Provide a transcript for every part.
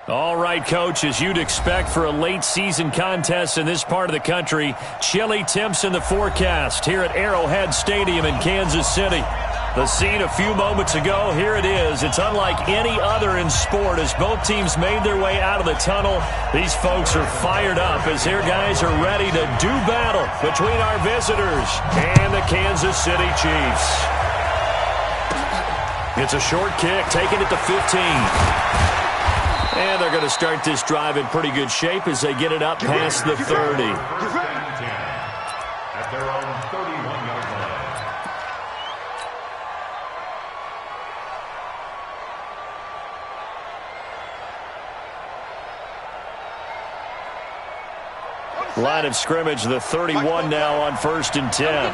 All right, Coach, as you'd expect for a late-season contest in this part of the country, chilly temps in the forecast here at Arrowhead Stadium in Kansas City. The scene a few moments ago, here it is. It's unlike any other in sport as both teams made their way out of the tunnel. These folks are fired up as their guys are ready to do battle between our visitors and the Kansas City Chiefs. It's a short kick, taking it to 15. And they're going to start this drive in pretty good shape as they get it up past the 30. At their own 31-yard line. Line of scrimmage, the 31 now on 1st and 10.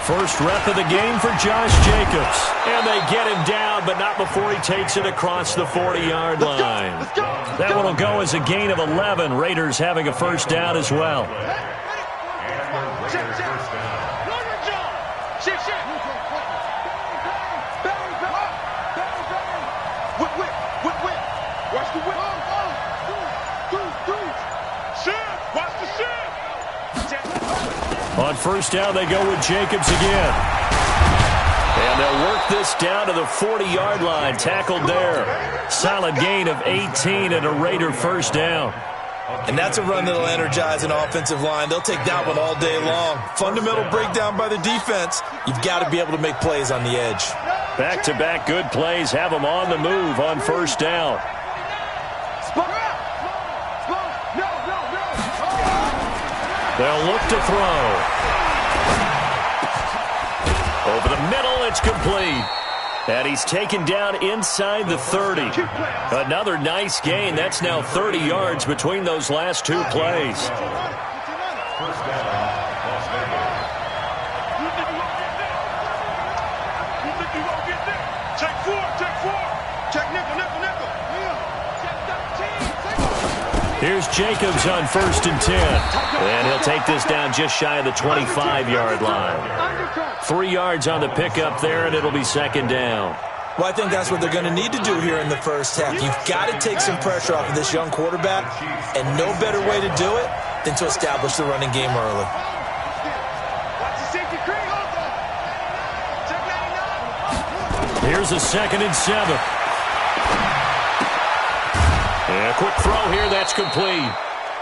First rep of the game for Josh Jacobs. And they get him down, but not before he takes it across the 40-yard line. That one will go as a gain of 11. Raiders having a first down as well. On first down, they go with Jacobs again. And they'll work this down to the 40-yard line. Tackled there. Solid gain of 18 and a Raider first down. And that's a run that'll energize an offensive line. They'll take that one all day long. Fundamental breakdown by the defense. You've got to be able to make plays on the edge. Back-to-back good plays have them on the move on first down. They'll look to throw. Over the middle, it's complete. And he's taken down inside the 30. Another nice gain. That's now 30 yards between those last two plays. First down, Las Vegas. Check four. Check nickel. Here's Jacobs on 1st and 10. And he'll take this down just shy of the 25-yard line. 3 yards on the pickup there, and it'll be second down. Well, I think that's what they're going to need to do here in the first half. You've got to take some pressure off of this young quarterback, and no better way to do it than to establish the running game early. Here's a 2nd and 7. And a quick throw here, that's complete.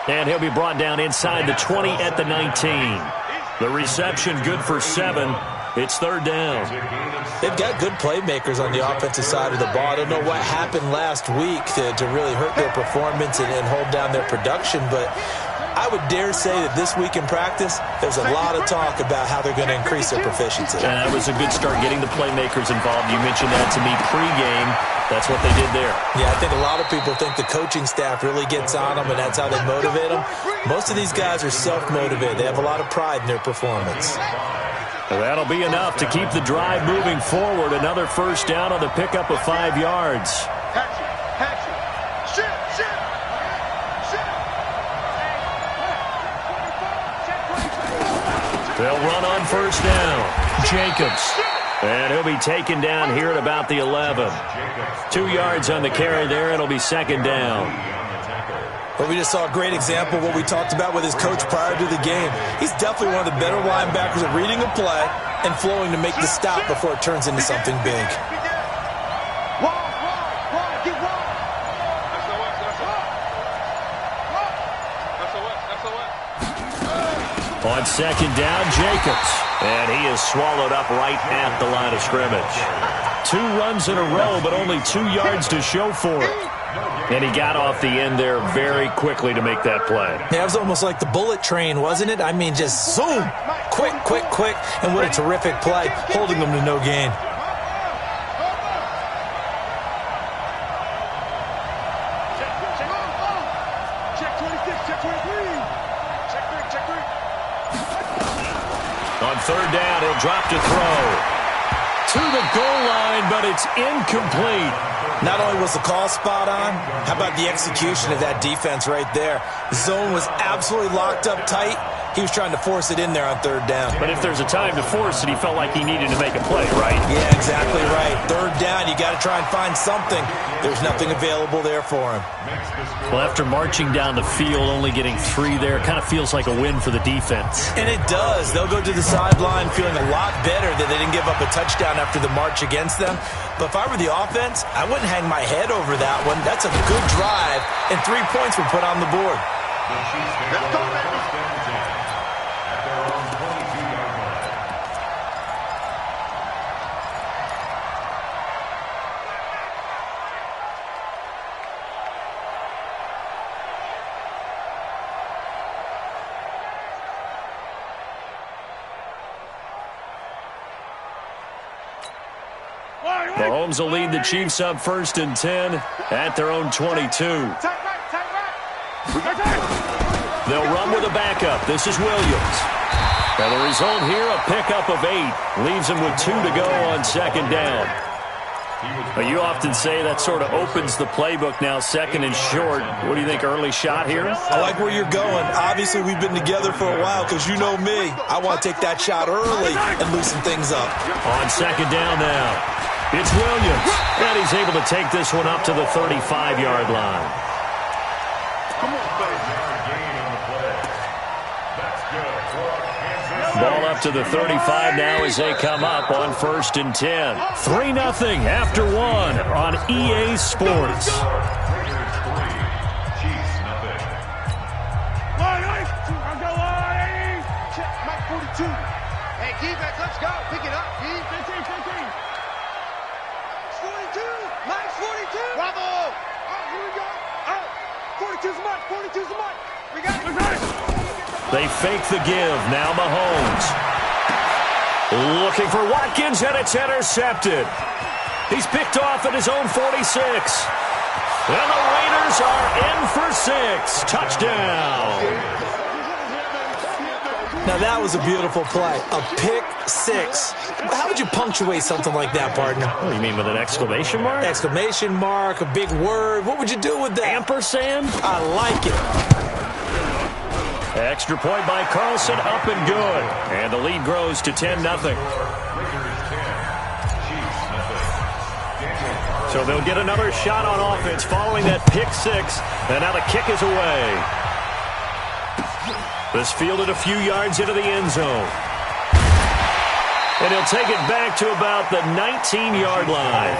And he'll be brought down inside the 20 at the 19. The reception good for 7. It's third down. They've got good playmakers on the offensive side of the ball. I don't know what happened last week to really hurt their performance and hold down their production, but I would dare say that this week in practice, there's a lot of talk about how they're going to increase their proficiency. And that was a good start, getting the playmakers involved. You mentioned that to me pregame. That's what they did there. Yeah, I think a lot of people think the coaching staff really gets on them, and that's how they motivate them. Most of these guys are self-motivated. They have a lot of pride in their performance. Well, that'll be enough to keep the drive moving forward. Another first down on the pickup of 5 yards. They'll run on first down. Jacobs. And he'll be taken down here at about the 11. 2 yards on the carry there. It'll be second down. Well, we just saw a great example of what we talked about with his coach prior to the game. He's definitely one of the better linebackers at reading a play and flowing to make the stop before it turns into something big. On second down, Jacobs. And he is swallowed up right at the line of scrimmage. 2 runs in a row, but only 2 yards to show for it. And he got off the end there very quickly to make that play. Yeah, it was almost like the bullet train, wasn't it? I mean, just zoom. Quick. And what a terrific play, holding them to no gain. On third down, he'll drop to throw. to the goal line, but it's incomplete. Not only was the call spot on, how about the execution of that defense right there? The zone was absolutely locked up tight. He was trying to force it in there on third down. But if there's a time to force it, he felt like he needed to make a play, right? Yeah, exactly right. Third down, you got to try and find something. There's nothing available there for him. Well, after marching down the field, only getting 3 there, kind of feels like a win for the defense. And it does. They'll go to the sideline feeling a lot better that they didn't give up a touchdown after the march against them. But if I were the offense, I wouldn't hang my head over that one. That's a good drive, and 3 points were put on the board. Let's go, baby. At their own 22-yard line. Mahomes will lead the Chiefs up 1st and 10 at their own 22. They'll run with a backup. This is Williams. And the result here, a pickup of 8. Leaves him with 2 to go on 2nd down. But you often say that sort of opens the playbook now, 2nd and short. What do you think, early shot here? I like where you're going. Obviously, we've been together for a while because you know me. I want to take that shot early and loosen things up. On 2nd down now. It's Williams, and he's able to take this one up to the 35-yard line. Ball up to the 35 now as they come up on 1st and 10. 3-0 after 1 on EA Sports. Hey, defense, let's go. Pick it up, D. 15. 42. Max 42. Bravo. Oh, here we go. Oh, 42's a mark. 42's a mark. We got it. They fake the give. Now Mahomes. Looking for Watkins, and it's intercepted. He's picked off at his own 46. And the Raiders are in for 6. Touchdown. Now, that was a beautiful play. A pick 6. How would you punctuate something like that, partner? What do you mean, with an exclamation mark? Exclamation mark, a big word. What would you do with that? Ampersand? I like it. Extra point by Carlson, up and good. And the lead grows to 10-0. So they'll get another shot on offense following that pick 6. And now the kick is away. This fielded a few yards into the end zone. And he'll take it back to about the 19-yard line.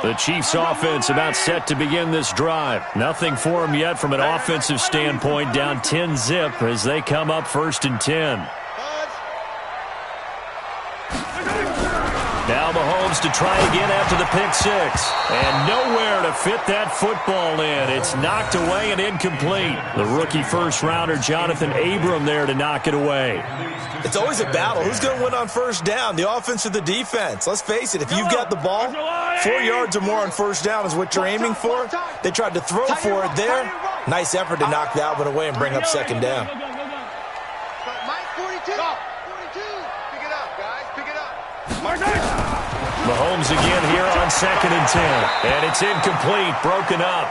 The Chiefs offense about set to begin this drive. Nothing for them yet from an offensive standpoint, down 10-zip as they come up 1st and 10. Now Mahomes to try again after the pick 6. And nowhere to fit that football in. It's knocked away and incomplete. The rookie first-rounder Jonathan Abram there to knock it away. It's always a battle. Who's going to win on 1st down, the offense or the defense? Let's face it, if you've got the ball, 4 yards or more on 1st down is what you're aiming for. They tried to throw for it there. Nice effort to knock that one away and bring up 2nd down. Mike 42. 42. Pick it up, guys. Pick it up. Mahomes again here on 2nd and 10. And it's incomplete, broken up.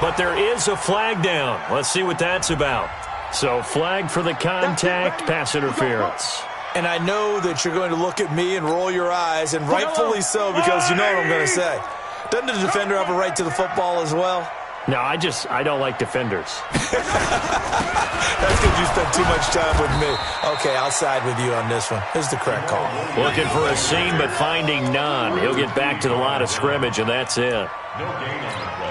But there is a flag down. Let's see what that's about. So flag for the contact, pass interference. And I know that you're going to look at me and roll your eyes, and rightfully so, because you know what I'm going to say. Doesn't the defender have a right to the football as well? No, I don't like defenders. That's because you spent too much time with me. Okay, I'll side with you on this one. This is the correct call. Looking for a seam, but finding none. He'll get back to the line of scrimmage, and that's it.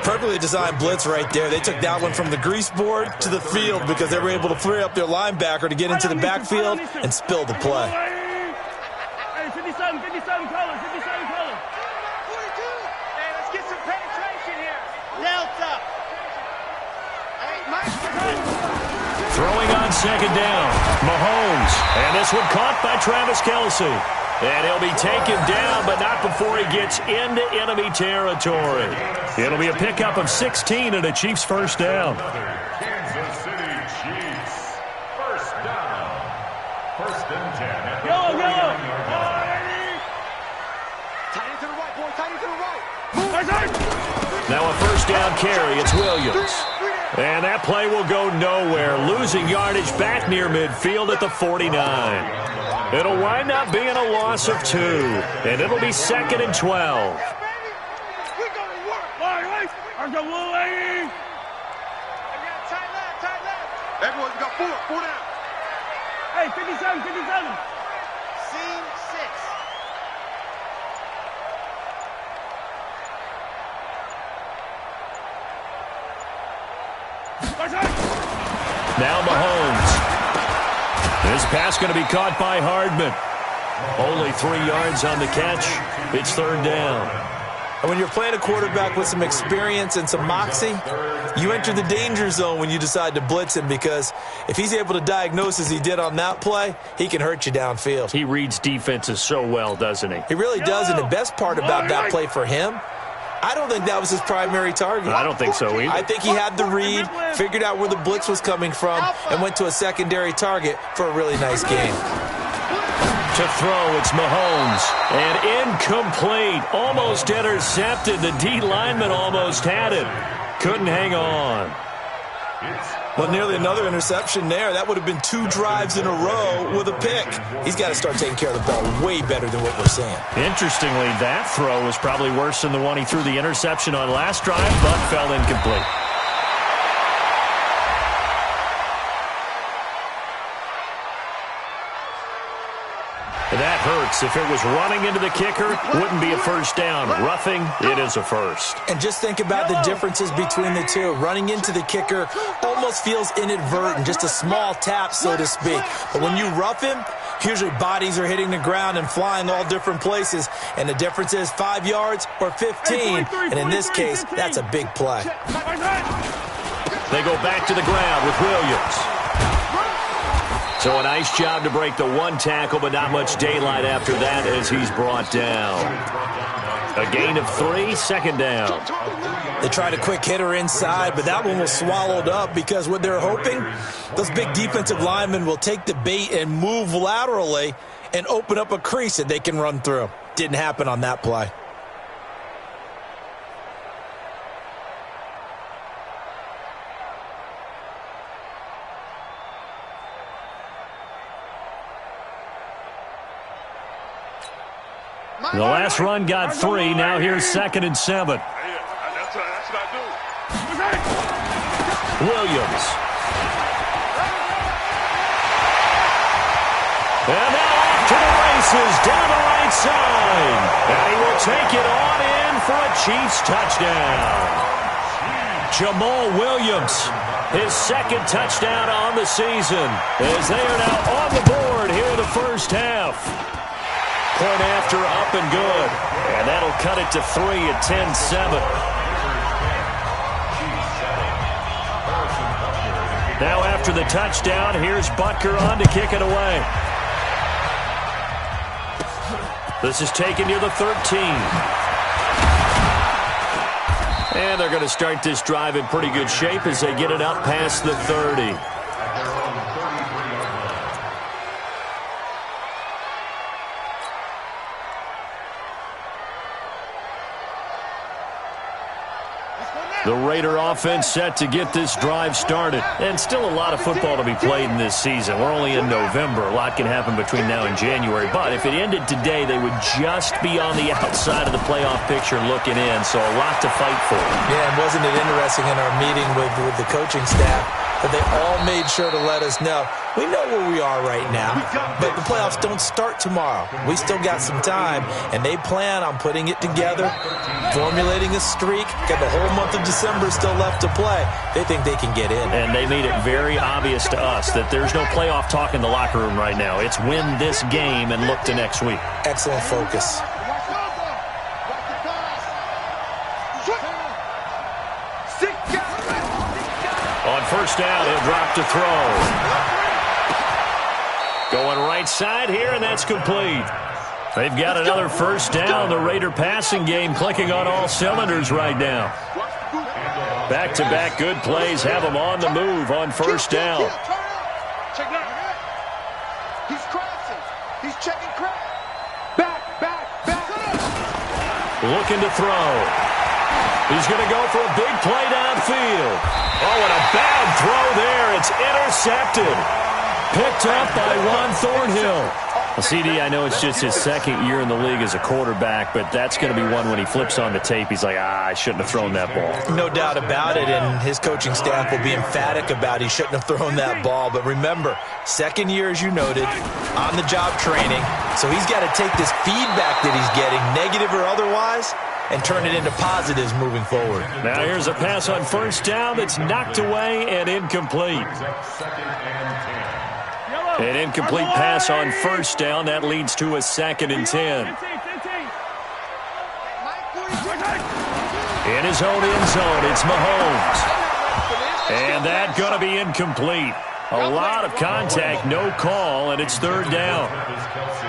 Perfectly designed blitz right there. They took that one from the grease board to the field because they were able to free up their linebacker to get into the backfield and spill the play. Hey, 57 colors. 57 colors. 42. Hey, let's get some penetration here. Delta. Hey, Mike. Throwing on 2nd down. Mahomes. And this one caught by Travis Kelce. And he'll be taken down, but not before he gets into enemy territory. It'll be a pickup of 16 and a Chiefs 1st down. Kansas City Chiefs. Now a first down carry. It's Williams. And that play will go nowhere. Losing yardage back near midfield at the 49. It'll wind up being a loss of 2. And it'll be 2nd and 12. Everyone's got 4 down. Hey, 57, 57. Scene 6. Now Mahomes. This pass going to be caught by Hardman. Only 3 yards on the catch. It's 3rd down. And when you're playing a quarterback with some experience and some moxie, you enter the danger zone when you decide to blitz him, because if he's able to diagnose as he did on that play, he can hurt you downfield. He reads defenses so well, doesn't he? He really does, and the best part about that play for him, I don't think that was his primary target. I don't think so either. I think he had the read, figured out where the blitz was coming from, and went to a secondary target for a really nice game. To throw, it's Mahomes. And incomplete. Almost intercepted. The D lineman almost had it. Couldn't hang on. Well, nearly another interception there. That would have been 2 drives in a row with a pick. He's got to start taking care of the ball way better than what we're seeing. Interestingly, that throw was probably worse than the one he threw the interception on last drive, but fell incomplete. That hurts. If it was running into the kicker, wouldn't be a first down. Roughing, it is a first. And just think about the differences between the two. Running into the kicker almost feels inadvertent, just a small tap, so to speak. But when you rough him, usually bodies are hitting the ground and flying all different places. And the difference is 5 yards or 15. And in this case, that's a big play. They go back to the ground with Williams. So a nice job to break the 1 tackle, but not much daylight after that as he's brought down. A gain of 3, 2nd down. They tried a quick hitter inside, but that one was swallowed up because what they're hoping, those big defensive linemen will take the bait and move laterally and open up a crease that they can run through. Didn't happen on that play. The last run got 3. Now here's 2nd and 7. That's what I do. Williams. And now off to the races down the right side. And he will take it on in for a Chiefs touchdown. Jamal Williams, his 2nd touchdown on the season, as they are now on the board here in the first half. Point after, up and good. And that'll cut it to 3 at 10-7. Now after the touchdown, here's Butker on to kick it away. This is taken near the 13. And they're going to start this drive in pretty good shape as they get it up past the 30. The Raider offense set to get this drive started. And still a lot of football to be played in this season. We're only in November. A lot can happen between now and January. But if it ended today, they would just be on the outside of the playoff picture looking in. So a lot to fight for. Yeah, and wasn't it interesting in our meeting with the coaching staff that they all made sure to let us know, we know where we are right now, but the playoffs don't start tomorrow. We still got some time, and they plan on putting it together, formulating a streak, got the whole month of December still left to play. They think they can get in. And they made it very obvious to us that there's no playoff talk in the locker room right now. It's win this game and look to next week. Excellent focus. On first down, he'll drop to throw. Going right side here, and that's complete. They've got another first down. The Raider passing game clicking on all cylinders right now. Back-to-back good plays have them on the move on first down. Check that. He's crossing. He's checking crack. Back. Looking to throw. He's going to go for a big play downfield. Oh, and a bad throw there. It's intercepted. Picked up by Juan Thornhill. Well, CD, I know it's just his second year in the league as a quarterback, but that's going to be one when he flips on the tape. He's like, I shouldn't have thrown that ball. No doubt about it, and his coaching staff will be emphatic about he shouldn't have thrown that ball. But remember, second year, as you noted, on-the-job training. So he's got to take this feedback that he's getting, negative or otherwise, and turn it into positives moving forward. Now here's a pass on first down that's knocked away and incomplete. An incomplete pass on first down. That leads to a 2nd and 10. In his own end zone, it's Mahomes. And that's going to be incomplete. A lot of contact, no call, and it's 3rd down.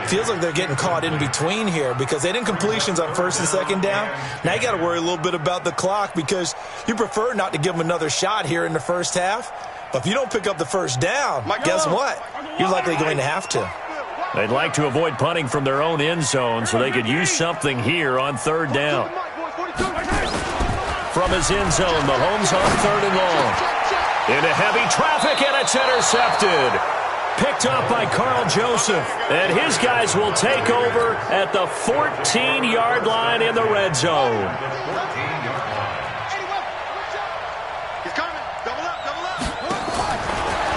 Feels like they're getting caught in between here because they didn't completions on 1st and 2nd down. Now you got to worry a little bit about the clock because you prefer not to give them another shot here in the first half. But if you don't pick up the first down, guess what? You're likely going to have to. They'd like to avoid punting from their own end zone so they could use something here on 3rd down. From his end zone, Mahomes on 3rd and long. Into heavy traffic, and it's intercepted. Picked up by Carl Joseph. And his guys will take over at the 14-yard line in the red zone.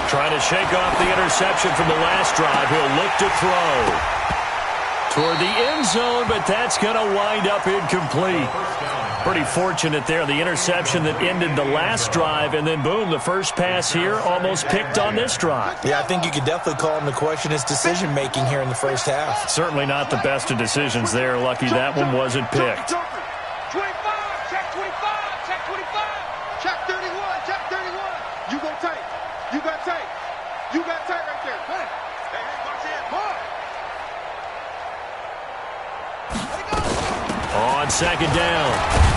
Trying to shake off the interception from the last drive. He'll look to throw toward the end zone, but that's going to wind up incomplete. Pretty fortunate there, the interception that ended the last drive, and then boom, the first pass here almost picked on this drive. Yeah, I think you could definitely call him to question his decision-making here in the first half. Certainly not the best of decisions there. Lucky that one wasn't picked. 25, check 25, check 25, check 31, check 31. You go tight. You got tight. You got tight right there. Hey, watch it. On 2nd down,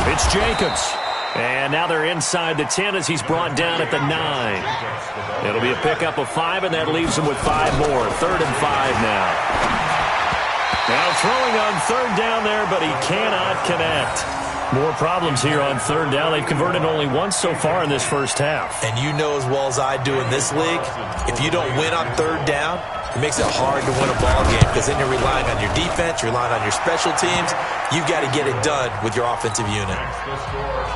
it's Jacobs. And now they're inside the 10 as he's brought down at the 9. It'll be a pickup of 5, and that leaves him with 5 more. 3rd and 5 now. Now throwing on 3rd down there, but he cannot connect. More problems here on 3rd down. They've converted only once so far in this first half. And you know as well as I do in this league, if you don't win on 3rd down, it makes it hard to win a ball game because then you're relying on your defense, you're relying on your special teams. You've got to get it done with your offensive unit.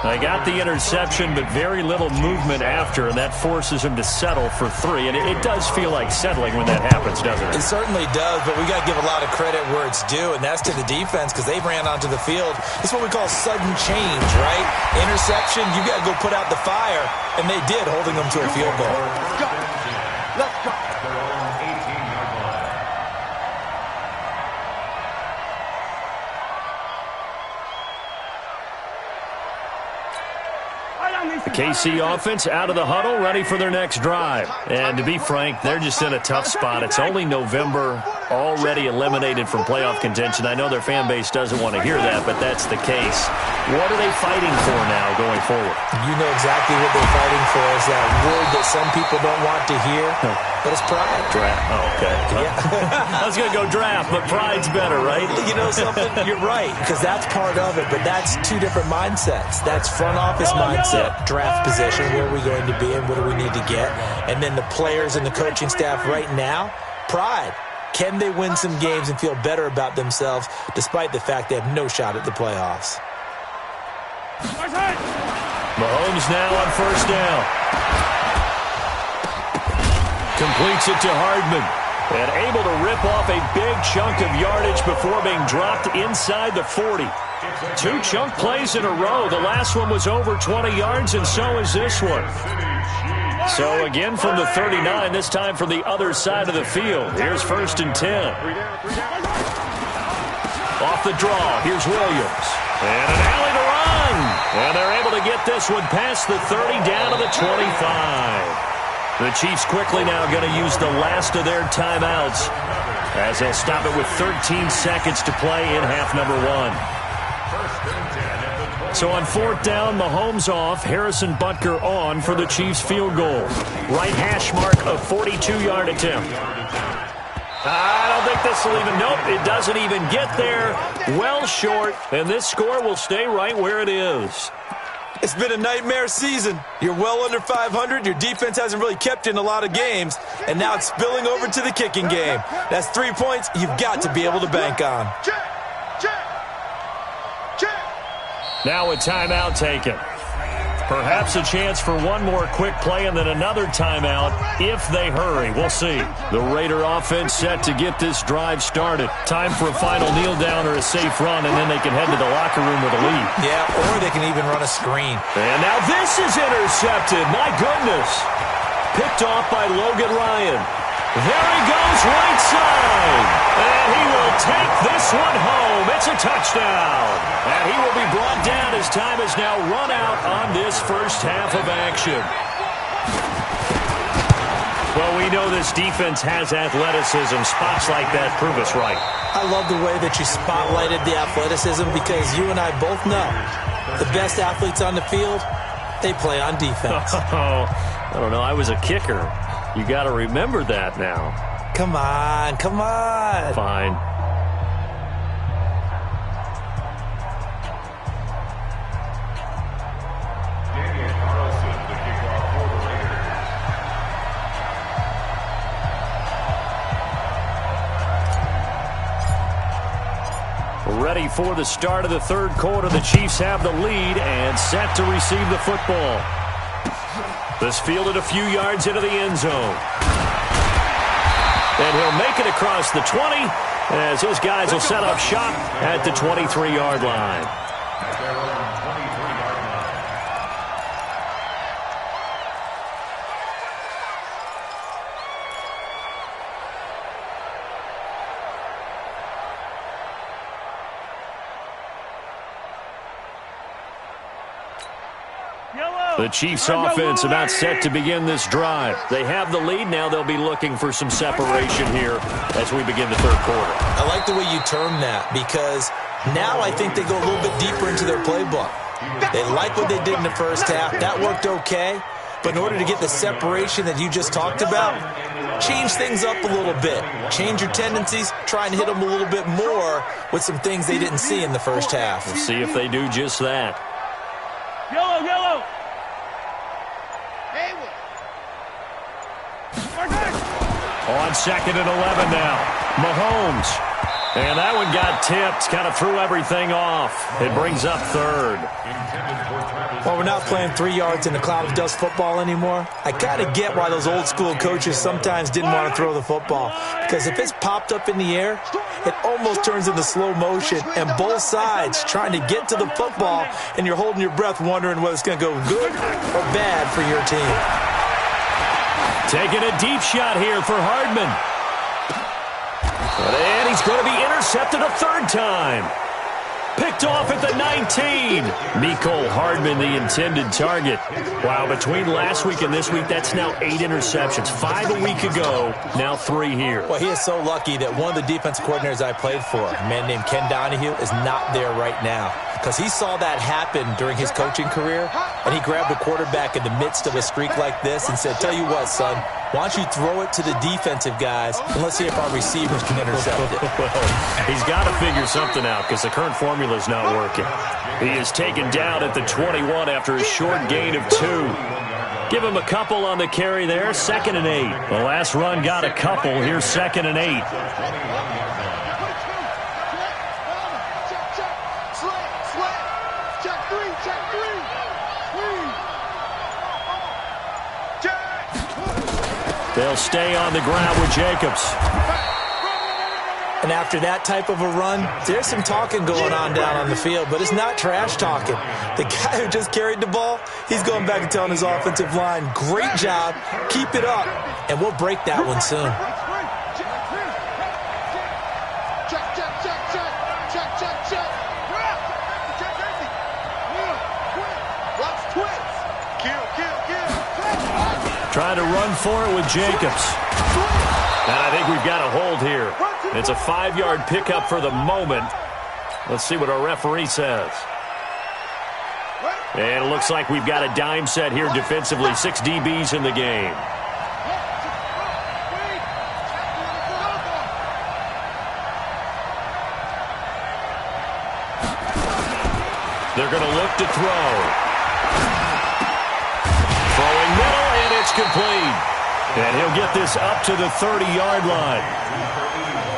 They got the interception, but very little movement after, and that forces him to settle for 3. And it does feel like settling when that happens, doesn't it? It certainly does, but we got to give a lot of credit where it's due, and that's to the defense because they ran onto the field. It's what we call sudden change, right? Interception, you got to go put out the fire, and they did, holding them to a field goal. Let's go. The KC offense out of the huddle, ready for their next drive. And to be frank, they're just in a tough spot. It's only November, already eliminated from playoff contention. I know their fan base doesn't want to hear that, but that's the case. What are they fighting for now going forward? You know exactly what they're fighting for. Is that word that some people don't want to hear, but it's pride. Draft. Oh, okay. Yeah. I was going to go draft, but pride's better, right? You know something? You're right, because that's part of it, but that's two different mindsets. That's front office mindset, draft position, where are we going to be and what do we need to get? And then the players and the coaching staff right now, pride. Can they win some games and feel better about themselves despite the fact they have no shot at the playoffs? Mahomes now on 1st down. Completes it to Hardman. And able to rip off a big chunk of yardage before being dropped inside the 40. 2 chunk plays in a row. The last one was over 20 yards, and so is this one. So again from the 39, this time from the other side of the field. Here's 1st and 10. Off the draw, here's Williams. And an alley to run. And they're able to get this one past the 30 down to the 25. The Chiefs quickly now going to use the last of their timeouts as they'll stop it with 13 seconds to play in half number 1. So on 4th down, Mahomes off, Harrison Butker on for the Chiefs field goal. Right hash mark, a 42-yard attempt. I don't think this will even, nope, it doesn't even get there. Well short, and this score will stay right where it is. It's been a nightmare season. You're well under 500. Your defense hasn't really kept you in a lot of games, and now it's spilling over to the kicking game. That's 3 points you've got to be able to bank on. Now a timeout taken. Perhaps a chance for one more quick play and then another timeout if they hurry. We'll see. The Raider offense set to get this drive started. Time for a final kneel down or a safe run, and then they can head to the locker room with a lead. Yeah, or they can even run a screen. And now this is intercepted. My goodness. Picked off by Logan Ryan. There he goes right side. And he will take this one home. It's a touchdown. And he will be brought down as time has now run out on this first half of action. Well, we know this defense has athleticism. Spots like that prove us right. I love the way that you spotlighted the athleticism because you and I both know the best athletes on the field, they play on defense. I don't know. I was a kicker. You got to remember that now. Come on, come on. Fine. Ready for the start of the third quarter. The Chiefs have the lead and set to receive the football. This fielded a few yards into the end zone. And he'll make it across the 20 as his guys will set up shop at the 23-yard line. The Chiefs offense about set to begin this drive. They have the lead. Now they'll be looking for some separation here as we begin the third quarter. I like the way you term that because now I think they go a little bit deeper into their playbook. They like what they did in the first half. That worked okay. But in order to get the separation that you just talked about, change things up a little bit. Change your tendencies. Try and hit them a little bit more with some things they didn't see in the first half. We'll see if they do just that. Yellow, yellow. On 2nd and 11 now. Mahomes. And that one got tipped. Kind of threw everything off. It brings up third. Well, we're not playing 3 yards in a cloud of dust football anymore. I kind of get why those old school coaches sometimes didn't want to throw the football. Because if it's popped up in the air, it almost turns into slow motion. And both sides trying to get to the football, and you're holding your breath wondering whether it's going to go good or bad for your team. Taking a deep shot here for Hardman. And he's going to be intercepted a third time. Picked off at the 19. Mecole Hardman, the intended target. Wow, between last week and this week, that's now 8 interceptions. 5 a week ago, now 3 here. Well, he is so lucky that one of the defense coordinators I played for, a man named Ken Donahue, is not there right now. Because he saw that happen during his coaching career, and he grabbed a quarterback in the midst of a streak like this and said, tell you what, son, why don't you throw it to the defensive guys, and let's see if our receivers can intercept it. He's got to figure something out because the current formula is not working. He is taken down at the 21 after a short gain of 2. Give him a couple on the carry there, 2nd and 8. The last run got a couple. Here's 2nd and 8. They'll stay on the ground with Jacobs. And after that type of a run, there's some talking going on down on the field, but it's not trash talking. The guy who just carried the ball, he's going back and telling his offensive line, great job, keep it up, and we'll break that one soon. Trying to run for it with Jacobs. And I think we've got a hold here. It's a 5-yard pickup for the moment. Let's see what our referee says. And it looks like we've got a dime set here defensively. 6 DBs in the game. They're going to look to throw. complete. And he'll get this up to the 30-yard line.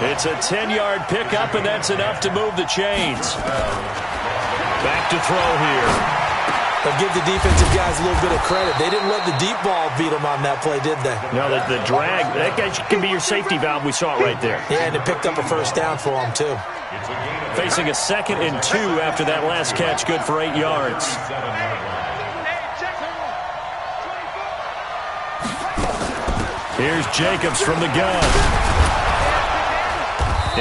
It's a 10-yard pickup, and that's enough to move the chains. Back to throw here. They'll give the defensive guys a little bit of credit. They didn't let the deep ball beat them on that play, did they? No, the drag, that guy can be your safety valve. We saw it right there. Yeah, and it picked up a first down for them, too. Facing a 2nd and 2 after that last catch, good for 8 yards. Here's Jacobs from the gun.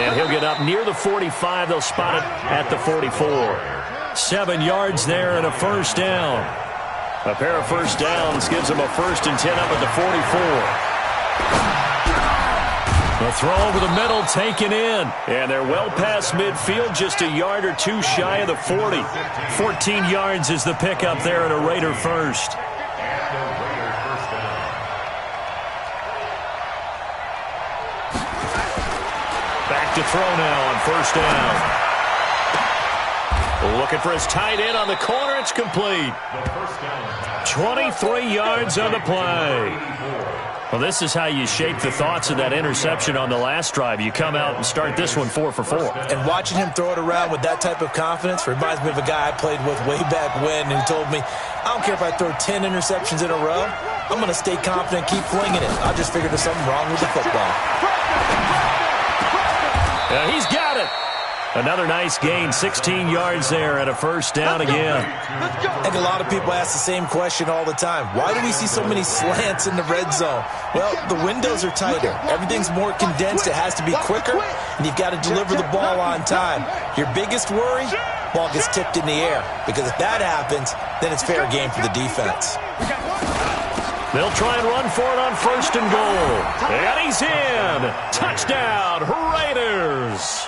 And he'll get up near the 45. They'll spot it at the 44. 7 yards there and a first down. A pair of first downs gives them a 1st and 10 up at the 44. The throw over the middle taken in. And they're well past midfield, just a yard or two shy of the 40. 14 yards is the pickup there and a Raider first. Back to throw now on first down. Looking for his tight end on the corner. It's complete. 23 yards on the play. Well, this is how you shape the thoughts of that interception on the last drive. You come out and start this one 4 for 4. And watching him throw it around with that type of confidence reminds me of a guy I played with way back when who told me, I don't care if I throw 10 interceptions in a row. I'm going to stay confident, keep flinging it. I just figured there's something wrong with the football. He's got it. Another nice gain, 16 yards there and a first down again. I think a lot of people ask the same question all the time. Why do we see so many slants in the red zone? Well, the windows are tighter. Everything's more condensed. It has to be quicker, and you've got to deliver the ball on time. Your biggest worry? Ball gets tipped in the air, because if that happens, then it's fair game for the defense. They'll try and run for it on 1st and goal. And he's in. Touchdown, Raiders.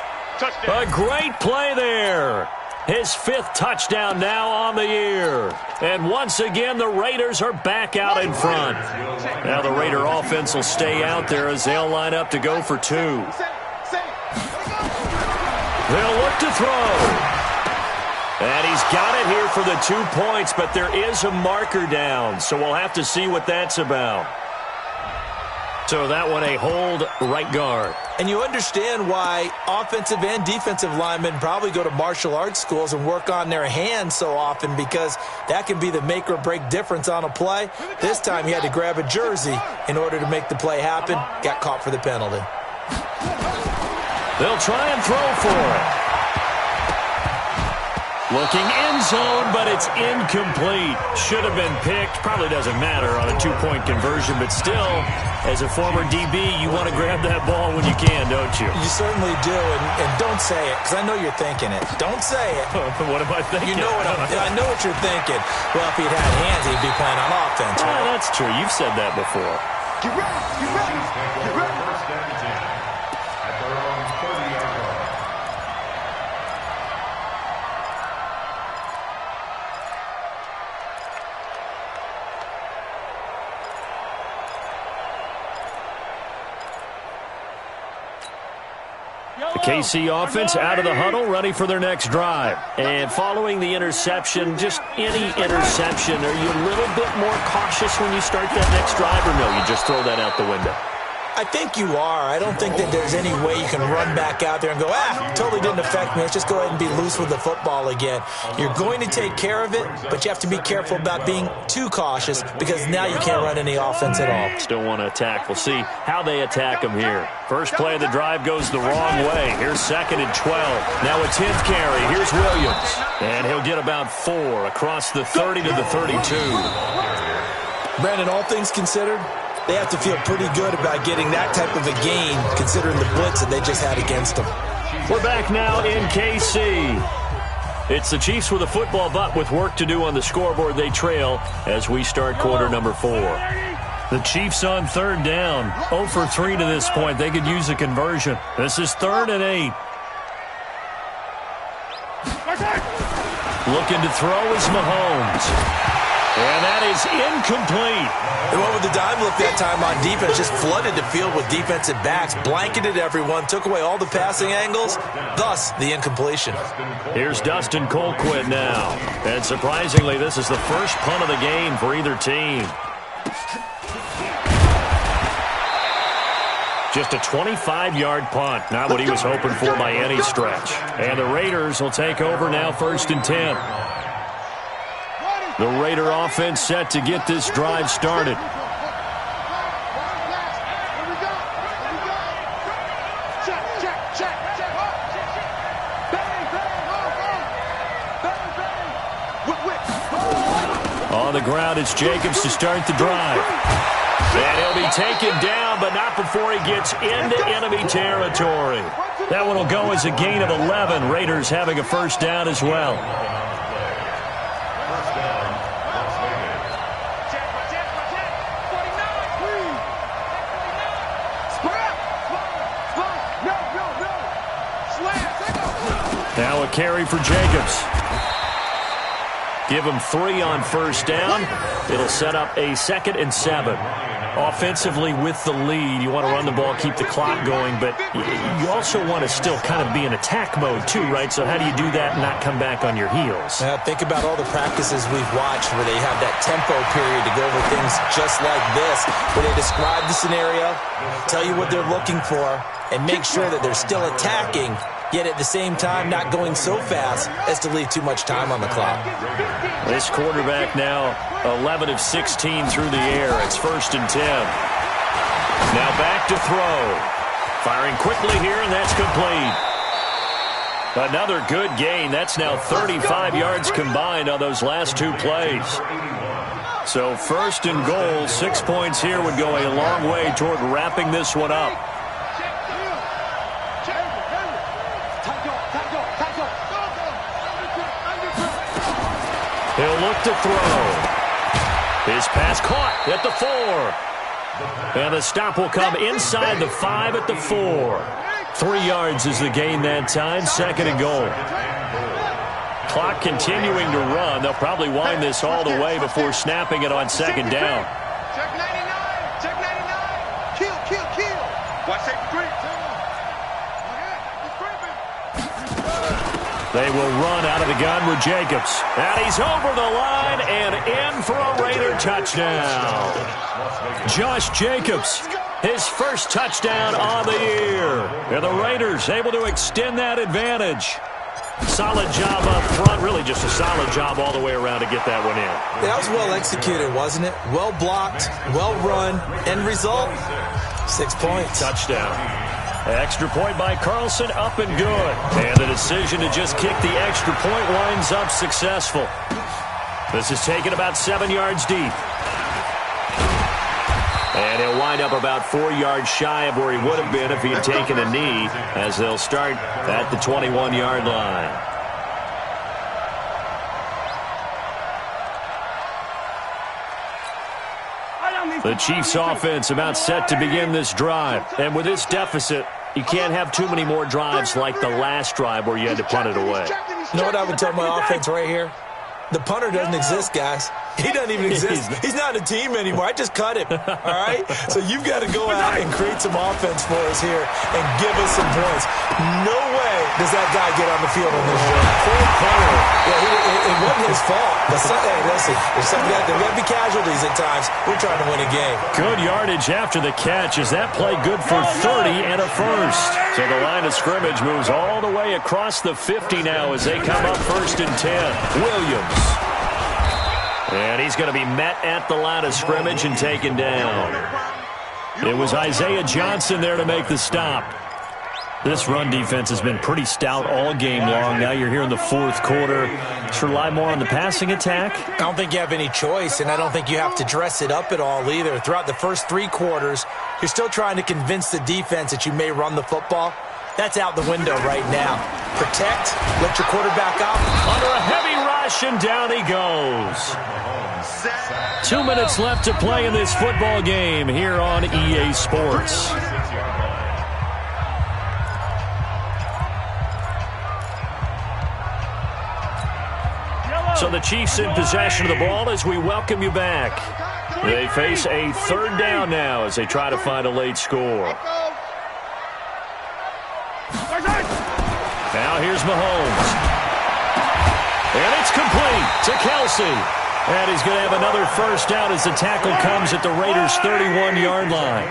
A great play there. His 5th touchdown now on the year. And once again, the Raiders are back out in front. Now the Raider offense will stay out there as they'll line up to go for 2. They'll look to throw. And he's got it here for the 2 points, but there is a marker down, so we'll have to see what that's about. So that one a hold right guard. And you understand why offensive and defensive linemen probably go to martial arts schools and work on their hands so often, because that can be the make or break difference on a play. This time he had to grab a jersey in order to make the play happen. Got caught for the penalty. They'll try and throw for it. Looking end zone, but it's incomplete. Should have been picked. Probably doesn't matter on a 2-point conversion, but still, as a former DB, you want to grab that ball when you can, don't you? You certainly do, and don't say it, because I know you're thinking it. Don't say it. What am I thinking? You know what I know what you're thinking. Well, if he'd had hands, he'd be playing on offense. Right? Oh, that's true. You've said that before. Get ready. Get ready. Get ready. 1st and 10 at their own 30-yard line. The KC offense out of the huddle, ready for their next drive. And following the interception, just any interception, are you a little bit more cautious when you start that next drive, or no, you just throw that out the window? I think you are. I don't think that there's any way you can run back out there and go, totally didn't affect me. Let's just go ahead and be loose with the football again. You're going to take care of it, but you have to be careful about being too cautious, because now you can't run any offense at all. Still want to attack. We'll see how they attack them here. First play of the drive goes the wrong way. Here's 2nd and 12. Now a 10th carry. Here's Williams. And he'll get about 4 across the 30 to the 32. Brandon, all things considered, they have to feel pretty good about getting that type of a gain, considering the blitz that they just had against them. We're back now in KC. It's the Chiefs with a football, but with work to do on the scoreboard. They trail as we start quarter number 4. The Chiefs on 3rd down. 0 for 3 to this point. They could use a conversion. This is 3rd and 8. Looking to throw is Mahomes. And that is incomplete. They went with the dime look that time on defense, just flooded the field with defensive backs, blanketed everyone, took away all the passing angles, thus the incompletion. Here's Dustin Colquitt now. And surprisingly, this is the first punt of the game for either team. Just a 25-yard punt. Not what he was hoping for by any stretch. And the Raiders will take over now, 1st and 10. The Raider offense set to get this drive started. On the ground, it's Jacobs to start the drive. And he'll be taken down, but not before he gets into enemy territory. That one will go as a gain of 11. Raiders having a 1st down as well. Now a carry for Jacobs. Give him 3 on 1st down. It'll set up a 2nd and 7. Offensively with the lead, you want to run the ball, keep the clock going, but you also want to still kind of be in attack mode too, right? So how do you do that and not come back on your heels? Think about all the practices we've watched where they have that tempo period to go over things just like this, where they describe the scenario, tell you what they're looking for, and make sure that they're still attacking, yet at the same time not going so fast as to leave too much time on the clock. This quarterback now 11 of 16 through the air. It's 1st and 10. Now back to throw. Firing quickly here, and that's complete. Another good gain. That's now 35 yards combined on those last 2 plays. So 1st and goal, 6 points here would go a long way toward wrapping this one up. He'll look to throw. His pass caught at the 4. And the stop will come inside the 5 at the 4. 3 yards is the gain that time, 2nd and goal. Clock continuing to run. They'll probably wind this all the way before snapping it on 2nd down. Check 99. Check 99. Kill, kill, kill. Watch that creep. They will run out of the gun with Jacobs. And he's over the line and in for a Raider touchdown. Josh Jacobs, his 1st touchdown on the year. And the Raiders able to extend that advantage. Solid job up front. Really just a solid job all the way around to get that one in. That was well executed, wasn't it? Well blocked, well run. End result, 6 points. Touchdown. Extra point by Carlson, up and good. And the decision to just kick the extra point winds up successful. This is taken about 7 yards deep. And he'll wind up about 4 yards shy of where he would have been if he had taken a knee, as they'll start at the 21-yard line. The Chiefs offense about set to begin this drive. And with this deficit, you can't have too many more drives like the last drive where you had to punt it away. You know what I would tell my offense right here? The punter doesn't exist, guys. He doesn't even exist. He's not a team anymore. I just cut him, all right? So you've got to go out and create some offense for us here and give us some points. No way does that guy get on the field on this drive. Poor punter. Yeah, it wasn't his fault. But hey, listen, there's going to be casualties at times. We're trying to win a game. Good yardage after the catch. Is that play good for 30 and a 1st? So the line of scrimmage moves all the way across the 50 now as they come up 1st and 10. Williams. And he's going to be met at the line of scrimmage and taken down. It was Isaiah Johnson there to make the stop. This run defense has been pretty stout all game long. Now you're here in the 4th quarter. Just rely more on the passing attack. I don't think you have any choice, and I don't think you have to dress it up at all either. Throughout the first 3 quarters, you're still trying to convince the defense that you may run the football. That's out the window right now. Protect, let your quarterback out. Under a heavy rush, and down he goes. 2 minutes left to play in this football game here on EA Sports. So the Chiefs in possession of the ball as we welcome you back. They face a 3rd down now as they try to find a late score. Now here's Mahomes. And it's complete to Kelsey. And he's going to have another first down as the tackle comes at the Raiders' 31-yard line.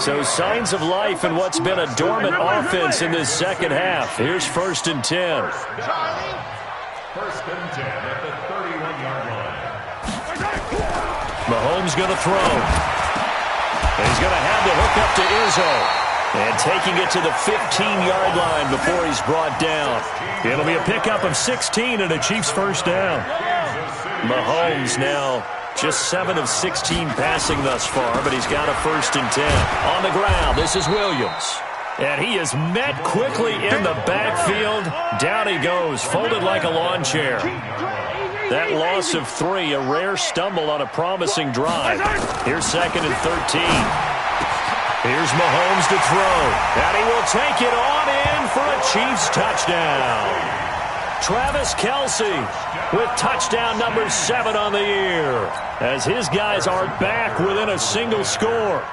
So signs of life in what's been a dormant offense in this second half. Here's 1st and 10. 1st and 10 at the 31-yard line. Mahomes going to throw. And he's going to have the hook up to Izzo. And taking it to the 15-yard line before he's brought down. It'll be a pickup of 16 and a Chiefs first down. Mahomes now just 7 of 16 passing thus far, but he's got a 1st and 10. On the ground, this is Williams. And he is met quickly in the backfield. Down he goes, folded like a lawn chair. That loss of 3, a rare stumble on a promising drive. Here's 2nd and 13. Here's Mahomes to throw. And he will take it on in for a Chiefs touchdown. Travis Kelce with touchdown number 7 on the year, as his guys are back within a single score.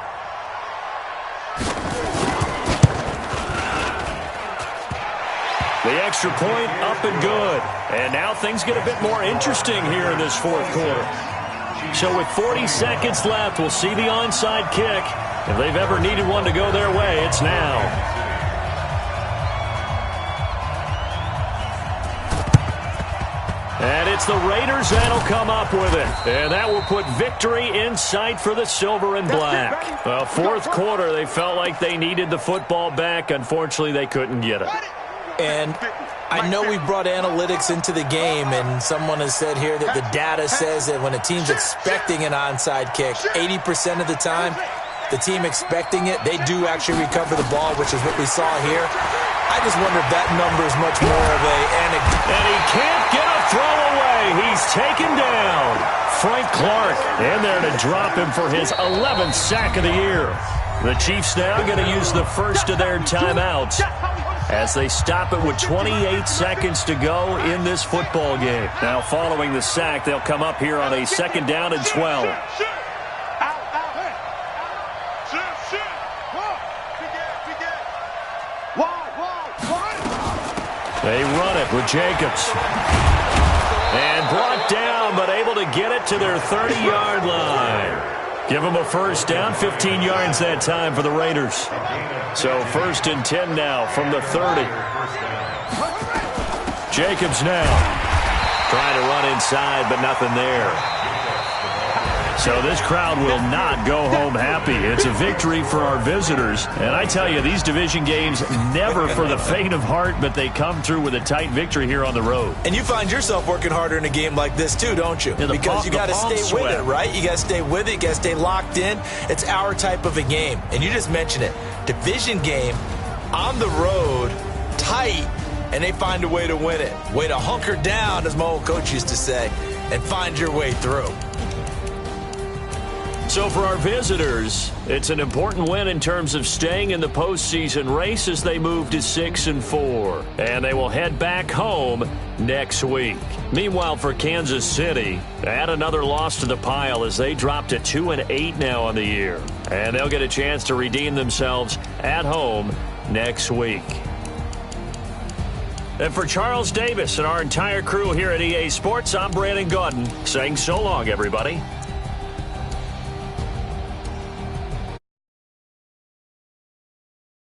The extra point up and good. And now things get a bit more interesting here in this 4th quarter. So with 40 seconds left, we'll see the onside kick. If they've ever needed one to go their way, it's now. And it's the Raiders that'll come up with it. And that will put victory in sight for the silver and black. Well, 4th quarter, they felt like they needed the football back. Unfortunately, they couldn't get it. And I know we brought analytics into the game, and someone has said here that the data says that when a team's expecting an onside kick, 80% of the time, the team expecting it, they do actually recover the ball, which is what we saw here. I just wonder if that number is much more of a anecdote. And he can't get a throw away. He's taken down. Frank Clark in there to drop him for his 11th sack of the year. The Chiefs now going to use the first of their timeouts as they stop it with 28 seconds to go in this football game. Now following the sack, they'll come up here on a 2nd down and 12. They run it with Jacobs. And brought down, but able to get it to their 30-yard line. Give them a first down, 15 yards that time for the Raiders. So 1st and 10 now from the 30. Jacobs now trying to run inside, but nothing there. So this crowd will not go home happy. It's a victory for our visitors. And I tell you, these division games, never for the faint of heart, but they come through with a tight victory here on the road. And you find yourself working harder in a game like this too, don't you? Because you got to stay with it, right? You got to stay with it. You got to stay locked in. It's our type of a game. And you just mentioned it. Division game, on the road, tight, and they find a way to win it. Way to hunker down, as my old coach used to say, and find your way through. So for our visitors, it's an important win in terms of staying in the postseason race as they move to 6-4. And they will head back home next week. Meanwhile, for Kansas City, add another loss to the pile as they drop to 2-8 now on the year. And they'll get a chance to redeem themselves at home next week. And for Charles Davis and our entire crew here at EA Sports, I'm Brandon Gaudin saying so long, everybody.